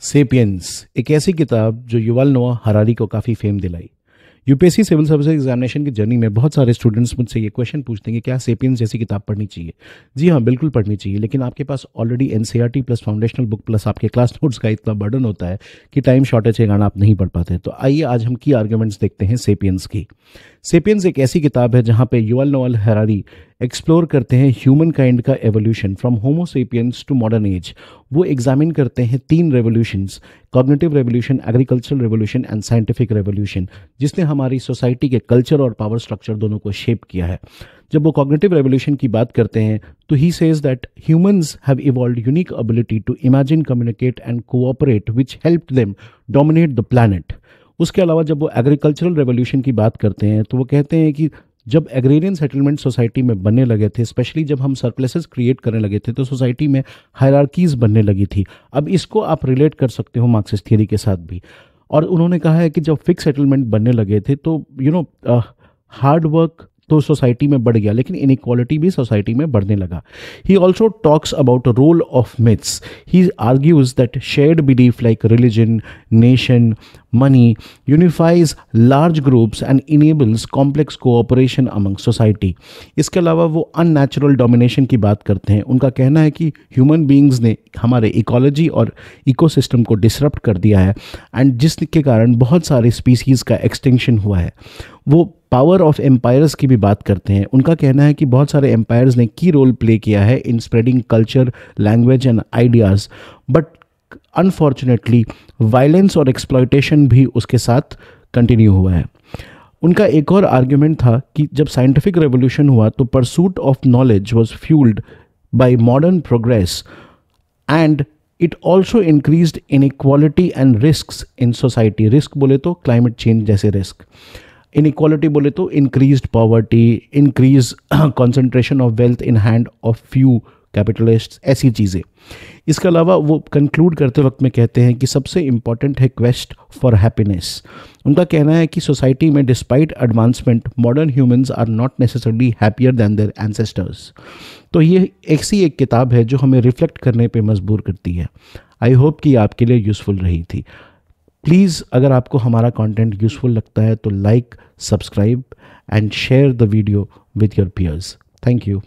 Sapiens एक ऐसी किताब जो युval नोआ हरारी को काफ़ी फेम दिलाई। यूपीएससी सिविल सर्विसेज एग्जामिनेशन की जर्नी में बहुत सारे स्टूडेंट्स मुझसे ये क्वेश्चन पूछते हैं कि क्या सेपियंस जैसी किताब पढ़नी चाहिए। जी हाँ, बिल्कुल पढ़नी चाहिए, लेकिन आपके पास already NCERT plus foundational book plus आपके क्लास नोट्स का इतना बर्डन होता है कि टाइम शॉर्टेज के कारण आप नहीं पढ़ पाते। तो आइए आज हम की आर्ग्यूमेंट्स देखते हैं सेपियंस की। सेपियंस एक ऐसी किताब है जहाँ पे युval नोआ हरारी एक्सप्लोर करते हैं ह्यूमन काइंड का evolution from homo sapiens to modern age. वो एग्जामिन करते हैं 3 revolutions, cognitive revolution, agricultural revolution and scientific revolution, जिसने हमारी सोसाइटी के कल्चर और पावर स्ट्रक्चर दोनों को शेप किया है। जब वो कॉग्निटिव रेवोल्यूशन की बात करते हैं तो he says that humans have evolved unique ability to imagine, communicate and cooperate which helped them dominate the planet. उसके अलावा जब वो एग्रीकल्चरल रेवोल्यूशन की बात करते हैं तो वो कहते हैं कि जब एग्रेरियन सेटलमेंट सोसाइटी में बनने लगे थे, स्पेशली जब हम सरप्लसेस क्रिएट करने लगे थे, तो सोसाइटी में हायरार्कीज बनने लगी थी। अब इसको आप रिलेट कर सकते हो मार्क्सिस्ट थियरी के साथ भी। और उन्होंने कहा है कि जब फिक्स सेटलमेंट बनने लगे थे तो हार्ड वर्क तो सोसाइटी में बढ़ गया, लेकिन इनइक्वालिटी भी सोसाइटी में बढ़ने लगा। He also talks about role of myths. He argues that shared belief like religion, nation, money unifies large groups and enables complex cooperation among society। इसके अलावा वो अननेचुरल डोमिनेशन की बात करते हैं। उनका कहना है कि ह्यूमन बीइंग्स ने हमारे इकोलॉजी और इकोसिस्टम को डिसरप्ट कर दिया है एंड जिसके कारण बहुत सारे स्पीसीज़ का एक्सटिंक्शन हुआ है। वो पावर ऑफ एम्पायर्स की भी बात करते हैं। उनका कहना है कि बहुत सारे एम्पायर्स ने की रोल प्ले किया है in spreading culture, language and ideas, but unfortunately violence और एक्सप्लॉयटेशन भी उसके साथ कंटिन्यू हुआ है। उनका एक और आर्ग्यूमेंट था कि जब साइंटिफिक रेवोल्यूशन हुआ तो pursuit of knowledge was fuelled bye modern progress and it also increased inequality and risks in society. Risk बोले तो क्लाइमेट चेंज जैसे रिस्क, इनइक्वालिटी बोले तो increased poverty, increase concentration of wealth in hand of few capitalists, ऐसी चीज़ें। इसके अलावा वो कंक्लूड करते वक्त में कहते हैं कि सबसे इम्पॉर्टेंट है क्वेस्ट फॉर हैप्पीनेस। उनका कहना है कि सोसाइटी में despite advancement modern humans are not necessarily happier than their ancestors. तो ये ऐसी एक किताब है जो हमें रिफ्लेक्ट करने पे मजबूर करती है। आई होप कि आपके लिए यूज़फुल रही थी। प्लीज़ अगर आपको हमारा कंटेंट यूज़फुल लगता है तो like, subscribe and share the video with your peers. Thank you.